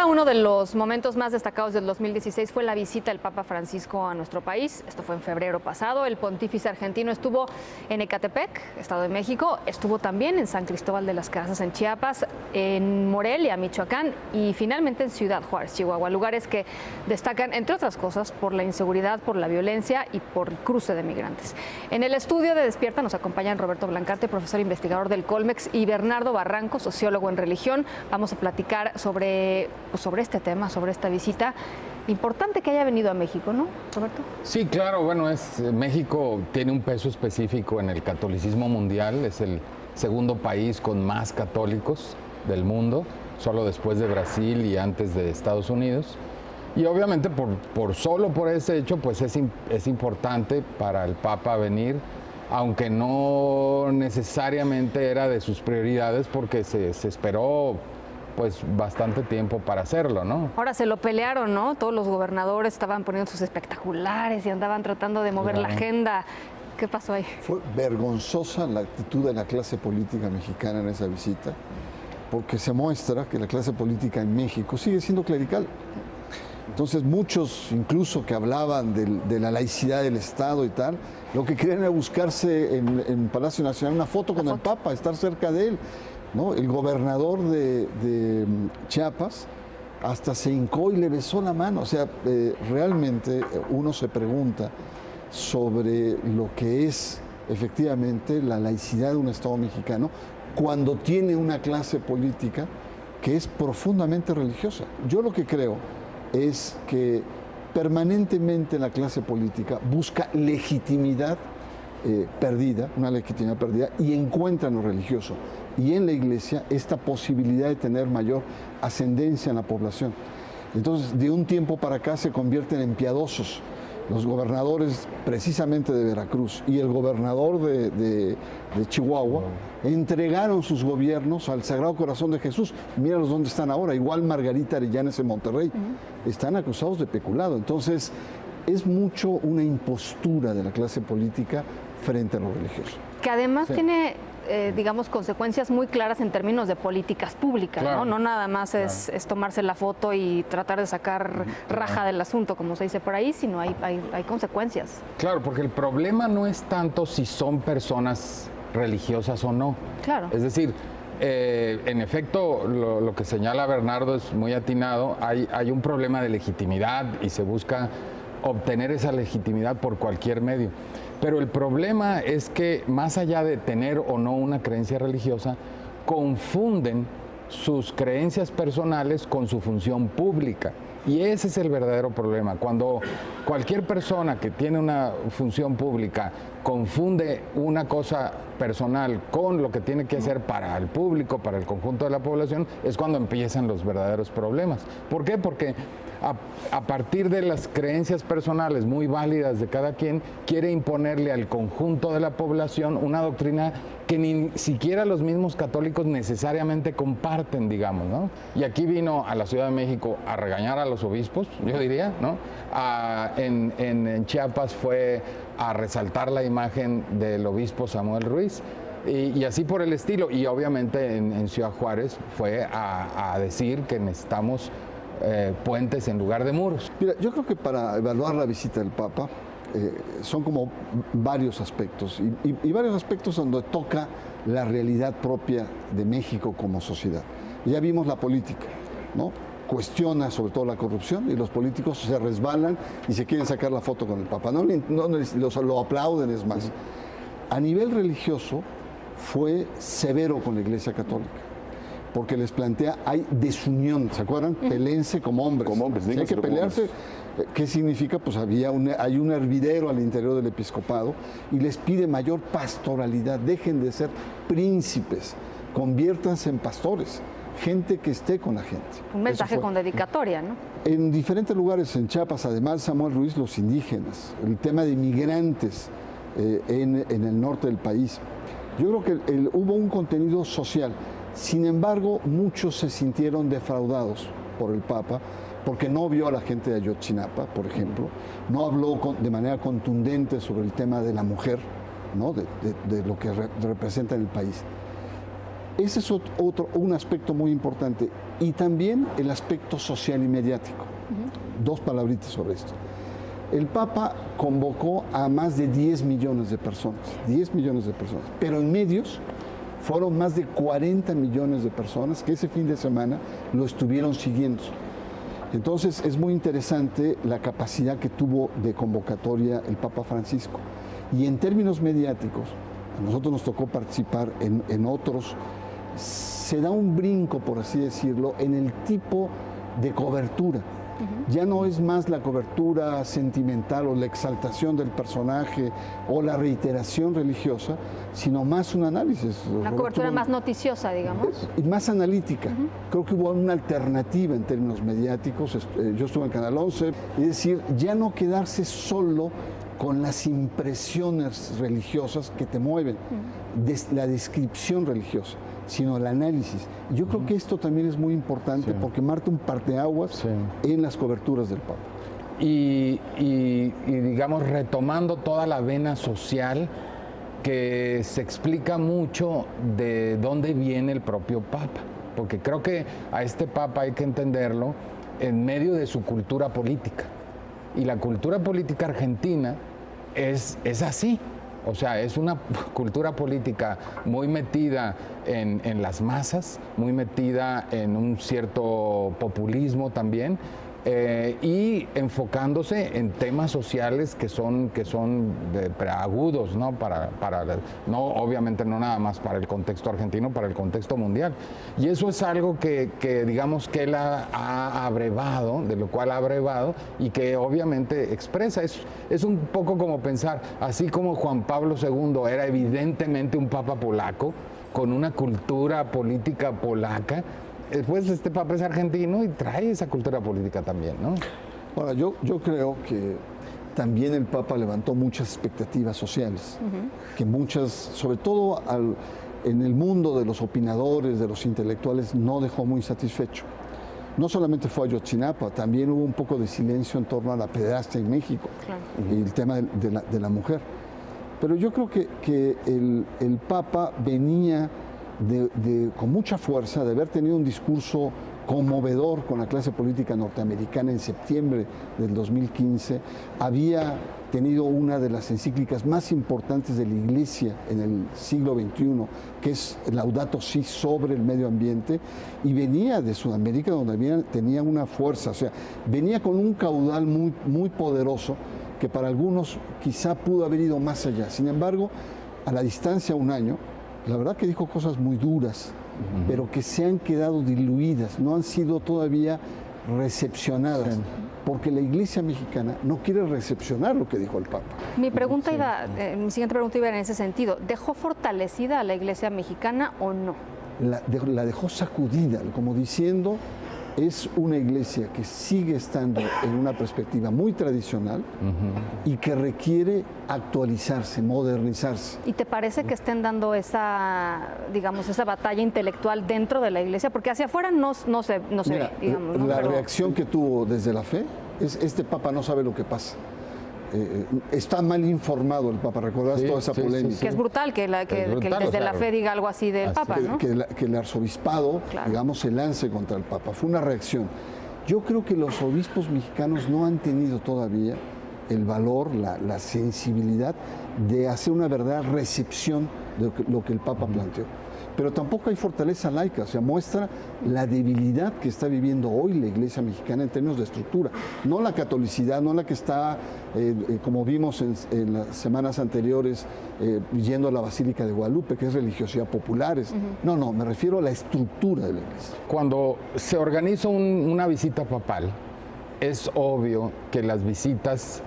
duda, uno de los momentos más destacados del 2016 fue la visita del Papa Francisco a nuestro país. Esto fue en febrero pasado. El pontífice argentino estuvo en Ecatepec, Estado de México. Estuvo también en San Cristóbal de las Casas, en Chiapas, en Morelia, Michoacán, y finalmente en Ciudad Juárez, Chihuahua. Lugares que destacan, entre otras cosas, por la inseguridad, por la violencia y por el cruce de migrantes. En el estudio de Despierta nos acompañan Roberto Blancarte, profesor investigador del Colmex, y Bernardo Barranco, sociólogo en religión. Vamos a platicar sobre este tema, sobre esta visita. Importante que haya venido a México, ¿no, Roberto? Sí, claro. Bueno, México tiene un peso específico en el catolicismo mundial. Es el segundo país con más católicos del mundo, solo después de Brasil y antes de Estados Unidos. Y obviamente solo por ese hecho, pues es importante para el Papa venir, aunque no necesariamente era de sus prioridades, porque se esperó pues bastante tiempo para hacerlo, ¿no? Ahora se lo pelearon, ¿no? Todos los gobernadores estaban poniendo sus espectaculares y andaban tratando de mover la agenda. ¿Qué pasó ahí? Fue vergonzosa la actitud de la clase política mexicana en esa visita, porque se muestra que la clase política en México sigue siendo clerical. Entonces muchos, incluso que hablaban de la laicidad del Estado y tal, lo que querían era buscarse en Palacio Nacional una foto con el Papa, estar cerca de él, ¿no? El gobernador de Chiapas hasta se hincó y le besó la mano. O sea, realmente uno se pregunta sobre lo que es efectivamente la laicidad de un Estado mexicano cuando tiene una clase política que es profundamente religiosa. Yo lo que creo es que permanentemente la clase política busca legitimidad perdida, una legitimidad perdida, y encuentra en lo religioso y en la Iglesia esta posibilidad de tener mayor ascendencia en la población. Entonces, de un tiempo para acá se convierten en piadosos. Los gobernadores precisamente de Veracruz y el gobernador de Chihuahua entregaron sus gobiernos al Sagrado Corazón de Jesús. Míralos dónde están ahora, igual Margarita Arellanes en Monterrey. Están acusados de peculado. Entonces, es mucho una impostura de la clase política frente a lo religioso. Que además tiene, digamos, consecuencias muy claras en términos de políticas públicas, claro. ¿No? No nada más es tomarse la foto y tratar de sacar raja del asunto, como se dice por ahí, sino hay consecuencias. Claro, porque el problema no es tanto si son personas religiosas o no. Claro. Es decir, en efecto, lo que señala Bernardo es muy atinado. Hay un problema de legitimidad y se busca obtener esa legitimidad por cualquier medio. Pero el problema es que, más allá de tener o no una creencia religiosa, confunden sus creencias personales con su función pública. Y ese es el verdadero problema. Cuando cualquier persona que tiene una función pública confunde una cosa personal con lo que tiene que hacer para el público, para el conjunto de la población, es cuando empiezan los verdaderos problemas. ¿Por qué? Porque a partir de las creencias personales muy válidas de cada quien, quiere imponerle al conjunto de la población una doctrina que ni siquiera los mismos católicos necesariamente comparten, digamos, ¿no? Y aquí vino a la Ciudad de México a regañar a los obispos, yo diría, ¿no? En Chiapas fue a resaltar la imagen del obispo Samuel Ruiz, y así por el estilo. Y obviamente en Ciudad Juárez fue a decir que necesitamos puentes en lugar de muros. Mira, yo creo que para evaluar la visita del Papa son como varios aspectos y varios aspectos donde toca la realidad propia de México como sociedad. Ya vimos la política, ¿no? Cuestiona sobre todo la corrupción y los políticos se resbalan y se quieren sacar la foto con el Papa. No lo aplauden, es más. A nivel religioso fue severo con la Iglesia Católica, porque les plantea, hay desunión, ¿se acuerdan? Pelense como hombres. Como hombres, si hay que pelearse. ¿Qué significa? Pues hay un hervidero al interior del episcopado y les pide mayor pastoralidad. Dejen de ser príncipes, conviértanse en pastores, gente que esté con la gente. Un mensaje con dedicatoria, ¿no? En diferentes lugares en Chiapas, además de Samuel Ruiz, los indígenas, el tema de migrantes en el norte del país. Yo creo que hubo un contenido social. Sin embargo, muchos se sintieron defraudados por el Papa porque no vio a la gente de Ayotzinapa, por ejemplo, no habló de manera contundente sobre el tema de la mujer, ¿no? de lo que representa en el país. Ese es un aspecto muy importante. Y también el aspecto social y mediático. Dos palabritas sobre esto. El Papa convocó a más de 10 millones de personas, 10 millones de personas, pero en medios fueron más de 40 millones de personas que ese fin de semana lo estuvieron siguiendo. Entonces es muy interesante la capacidad que tuvo de convocatoria el Papa Francisco. Y en términos mediáticos, a nosotros nos tocó participar en otros, se da un brinco, por así decirlo, en el tipo de cobertura. Ya no es más la cobertura sentimental o la exaltación del personaje o la reiteración religiosa, sino más un análisis. Una cobertura más noticiosa, digamos. Y más analítica. Creo que hubo una alternativa en términos mediáticos. Yo estuve en Canal 11, es decir, ya no quedarse solo con las impresiones religiosas que te mueven, la descripción religiosa, sino el análisis. Yo creo que esto también es muy importante porque marca un parteaguas en las coberturas del Papa. Y digamos, retomando toda la vena social, que se explica mucho de dónde viene el propio Papa, porque creo que a este Papa hay que entenderlo en medio de su cultura política. Y la cultura política argentina es así. O sea, es una cultura política muy metida en las masas, muy metida en un cierto populismo también, y enfocándose en temas sociales que son agudos, ¿no? No, obviamente no nada más para el contexto argentino, para el contexto mundial. Y eso es algo que digamos que él ha abrevado, de lo cual ha abrevado, y que obviamente expresa. Es un poco como pensar, así como Juan Pablo II era evidentemente un papa polaco, con una cultura política polaca, pues este Papa es argentino y trae esa cultura política también, ¿no? Ahora, yo creo que también el Papa levantó muchas expectativas sociales, que muchas, sobre todo en el mundo de los opinadores, de los intelectuales, no dejó muy satisfecho. No solamente fue Ayotzinapa, también hubo un poco de silencio en torno a la pederastia en México, y el tema de la mujer. Pero yo creo que el Papa venía con mucha fuerza, de haber tenido un discurso conmovedor con la clase política norteamericana en septiembre del 2015, había tenido una de las encíclicas más importantes de la Iglesia en el siglo XXI, que es Laudato Si, sobre el medio ambiente, y venía de Sudamérica, donde tenía una fuerza, o sea, venía con un caudal muy, muy poderoso, que para algunos quizá pudo haber ido más allá. Sin embargo, a la distancia un año, la verdad que dijo cosas muy duras, pero que se han quedado diluidas, no han sido todavía recepcionadas, porque la Iglesia mexicana no quiere recepcionar lo que dijo el Papa. Mi siguiente pregunta iba en ese sentido. ¿Dejó fortalecida a la Iglesia mexicana o no? La dejó sacudida, como diciendo, es una iglesia que sigue estando en una perspectiva muy tradicional y que requiere actualizarse, modernizarse. ¿Y te parece que estén dando esa batalla intelectual dentro de la iglesia? Porque hacia afuera no se Mira, ve, digamos. ¿no? La reacción que tuvo desde la fe es: este Papa no sabe lo que pasa. Está mal informado el Papa, ¿recordás toda esa polémica? Que es brutal que desde la fe diga algo así del Papa, ¿no? Que el arzobispado, digamos, se lance contra el Papa. Fue una reacción. Yo creo que los obispos mexicanos no han tenido todavía el valor, la sensibilidad de hacer una verdadera recepción de lo que el Papa planteó. Pero tampoco hay fortaleza laica, o sea, muestra la debilidad que está viviendo hoy la Iglesia mexicana en términos de estructura. No la catolicidad, no la que está, como vimos en las semanas anteriores, yendo a la Basílica de Guadalupe, que es religiosidad populares. No, me refiero a la estructura de la Iglesia. Cuando se organiza una visita papal, es obvio que las visitas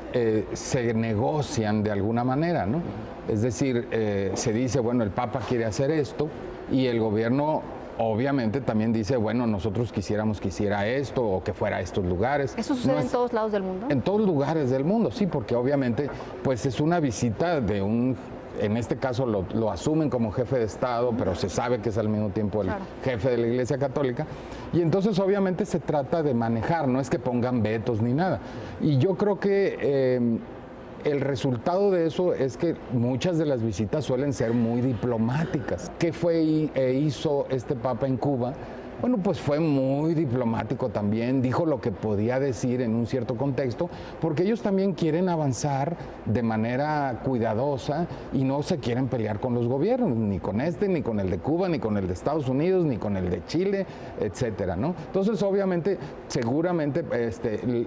se negocian de alguna manera, ¿no? Es decir, se dice, bueno, el Papa quiere hacer esto, y el gobierno obviamente también dice, bueno, nosotros quisiéramos que hiciera esto o que fuera a estos lugares. ¿Eso sucede en todos lados del mundo? En todos lugares del mundo, sí, porque obviamente pues es una visita de en este caso lo asumen como jefe de Estado, pero se sabe que es al mismo tiempo el jefe de la Iglesia Católica. Y entonces obviamente se trata de manejar, no es que pongan vetos ni nada. Y yo creo que el resultado de eso es que muchas de las visitas suelen ser muy diplomáticas. ¿Qué fue e hizo este Papa en Cuba? Bueno, pues fue muy diplomático también, dijo lo que podía decir en un cierto contexto, porque ellos también quieren avanzar de manera cuidadosa y no se quieren pelear con los gobiernos, ni con este, ni con el de Cuba, ni con el de Estados Unidos, ni con el de Chile, etcétera, ¿no? Entonces, obviamente, seguramente,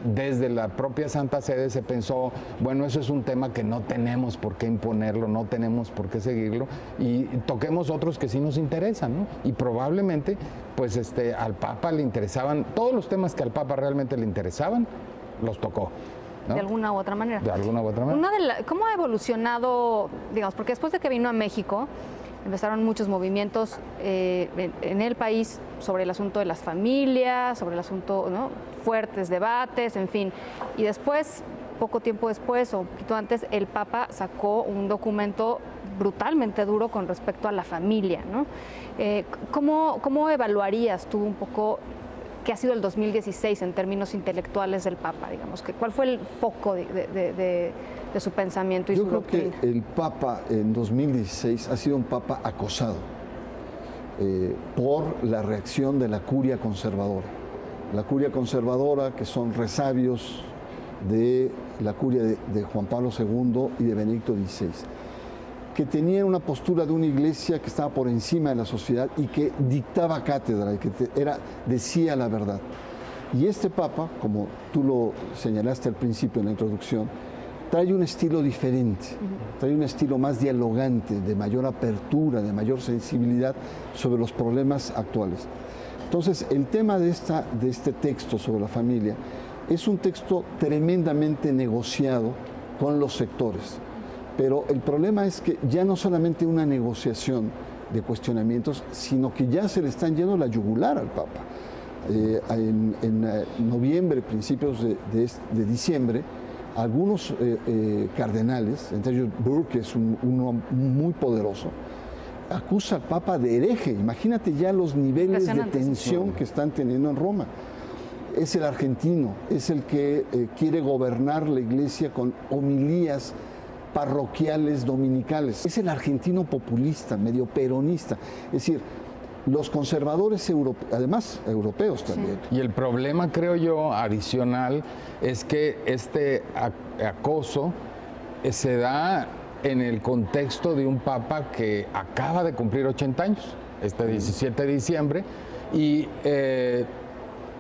desde la propia Santa Sede se pensó, bueno, eso es un tema que no tenemos por qué imponerlo, no tenemos por qué seguirlo, y toquemos otros que sí nos interesan, ¿no? Y probablemente, pues, al Papa le interesaban, todos los temas que al Papa realmente le interesaban, los tocó, ¿no? De alguna u otra manera. De alguna u otra manera. ¿Cómo ha evolucionado, digamos, porque después de que vino a México, empezaron muchos movimientos en el país sobre el asunto de las familias, sobre el asunto, ¿no? Fuertes debates, en fin. Y después, poco tiempo después o un poquito antes, el Papa sacó un documento brutalmente duro con respecto a la familia, ¿no? ¿Cómo evaluarías tú un poco qué ha sido el 2016 en términos intelectuales del Papa, digamos? ¿Cuál fue el foco de su pensamiento y Yo su creo doctrina? que el Papa en 2016 ha sido un Papa acosado por la reacción de la curia conservadora. La curia conservadora, que son resabios de la curia de Juan Pablo II y de Benedicto XVI, que tenía una postura de una iglesia que estaba por encima de la sociedad y que dictaba cátedra y que decía la verdad. Y este Papa, como tú lo señalaste al principio en la introducción, trae un estilo diferente, trae un estilo más dialogante, de mayor apertura, de mayor sensibilidad sobre los problemas actuales. Entonces, el tema de este texto sobre la familia es un texto tremendamente negociado con los sectores. Pero el problema es que ya no solamente una negociación de cuestionamientos, sino que ya se le están yendo la yugular al Papa. En noviembre, principios de diciembre, algunos cardenales, entre ellos Burke, que es uno muy poderoso, acusa al Papa de hereje. Imagínate ya los niveles de tensión que están teniendo en Roma. Es el argentino, es el que quiere gobernar la iglesia con homilías parroquiales dominicales. Es el argentino populista, medio peronista. Es decir, los conservadores además europeos también. Sí. Y el problema, creo yo, adicional, es que este acoso se da en el contexto de un Papa que acaba de cumplir 80 años, este 17 de diciembre, y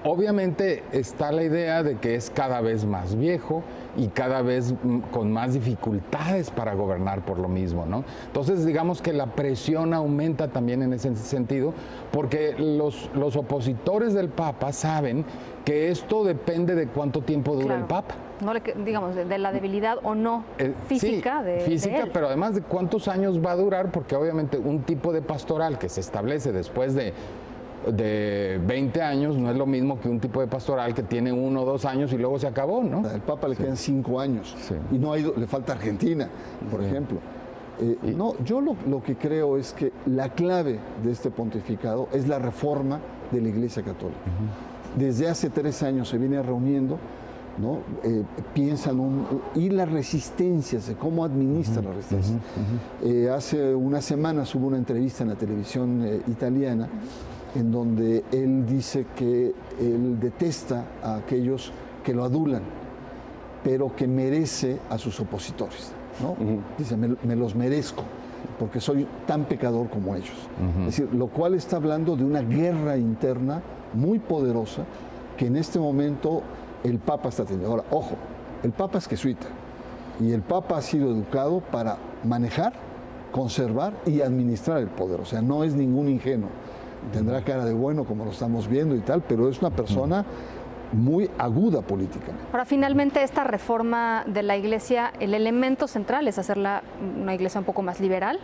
obviamente está la idea de que es cada vez más viejo y cada vez con más dificultades para gobernar por lo mismo, ¿no? Entonces, digamos que la presión aumenta también en ese sentido, porque los opositores del Papa saben que esto depende de cuánto tiempo dura el Papa. No digamos, de la debilidad o no física sí, de física, él. Pero además de cuántos años va a durar, porque obviamente un tipo de pastoral que se establece después de 20 años no es lo mismo que un tipo de pastoral que tiene 1 o 2 años y luego se acabó, ¿no? Al Papa le quedan 5 años y no le falta Argentina, por ejemplo. No, yo lo que creo es que la clave de este pontificado es la reforma de la Iglesia Católica. Desde hace 3 años se viene reuniendo, ¿no? Piensan y las resistencias, de cómo administra la resistencia. Hace unas semanas hubo una entrevista en la televisión italiana en donde él dice que él detesta a aquellos que lo adulan, pero que merece a sus opositores, ¿no? Dice, me los merezco, porque soy tan pecador como ellos. Es decir, lo cual está hablando de una guerra interna muy poderosa que en este momento el Papa está teniendo. Ahora, ojo, el Papa es jesuita y el Papa ha sido educado para manejar, conservar y administrar el poder. O sea, no es ningún ingenuo. Tendrá cara de bueno, como lo estamos viendo y tal, pero es una persona muy aguda políticamente. Ahora, finalmente, esta reforma de la Iglesia, el elemento central es hacerla una Iglesia un poco más liberal.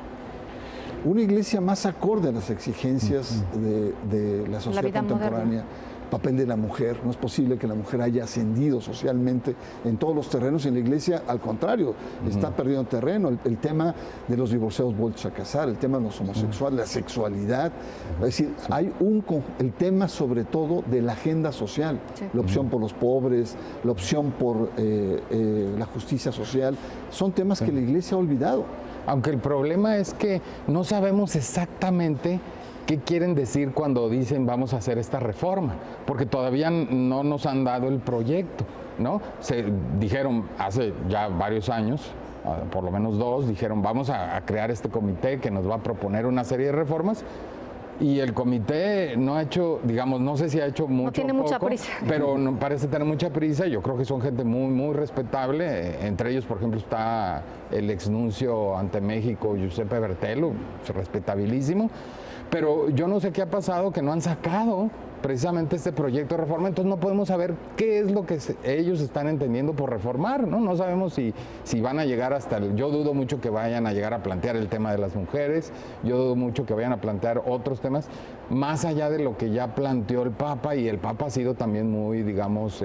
Una iglesia más acorde a las exigencias de la sociedad contemporánea, papel de la mujer. No es posible que la mujer haya ascendido socialmente en todos los terrenos. En la Iglesia, al contrario, está perdiendo terreno. El tema de los divorciados vueltos a casar, el tema de los homosexuales, la sexualidad. Es decir, hay el tema sobre todo de la agenda social, la opción por los pobres, la opción por la justicia social. Son temas que la Iglesia ha olvidado. Aunque el problema es que no sabemos exactamente qué quieren decir cuando dicen vamos a hacer esta reforma, porque todavía no nos han dado el proyecto, ¿no? Se dijeron hace ya varios años, por lo menos 2, dijeron vamos a crear este comité que nos va a proponer una serie de reformas. Y el comité no ha hecho, digamos, no sé si ha hecho mucho. No tiene mucha prisa. Pero no parece tener mucha prisa. Yo creo que son gente muy respetable. Entre ellos, por ejemplo, está el exnuncio ante México, Giuseppe Bertello, respetabilísimo. Pero yo no sé qué ha pasado, que no han sacado precisamente este proyecto de reforma, entonces no podemos saber qué es lo que ellos están entendiendo por reformar, ¿no? No sabemos si van a llegar hasta yo dudo mucho que vayan a llegar a plantear el tema de las mujeres, yo dudo mucho que vayan a plantear otros temas, más allá de lo que ya planteó el Papa, y el Papa ha sido también muy, digamos,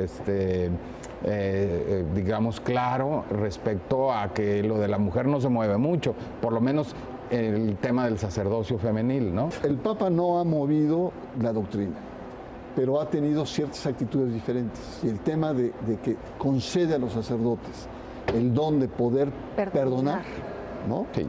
digamos, claro respecto a que lo de la mujer no se mueve mucho, por lo menos el tema del sacerdocio femenil, ¿no? El Papa no ha movido la doctrina, pero ha tenido ciertas actitudes diferentes. Y el tema de que concede a los sacerdotes el don de poder perdonar, ¿no? Sí.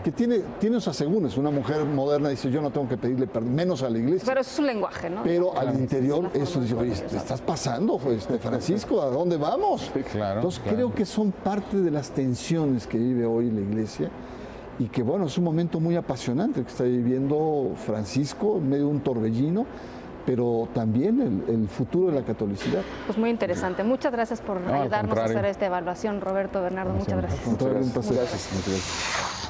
Que tiene sus asegúnes. Una mujer moderna dice, yo no tengo que pedirle perdón, menos a la Iglesia. Pero eso es un lenguaje, ¿no? Pero al interior eso dice, oye, te estás pasando, Francisco, ¿a dónde vamos? Sí, claro. Entonces creo que son parte de las tensiones que vive hoy la Iglesia. Y que bueno, es un momento muy apasionante que está viviendo Francisco en medio de un torbellino, pero también el futuro de la catolicidad. Pues muy interesante. Muchas gracias por ayudarnos a hacer esta evaluación, Roberto, Bernardo. Muchas gracias. Muchas gracias.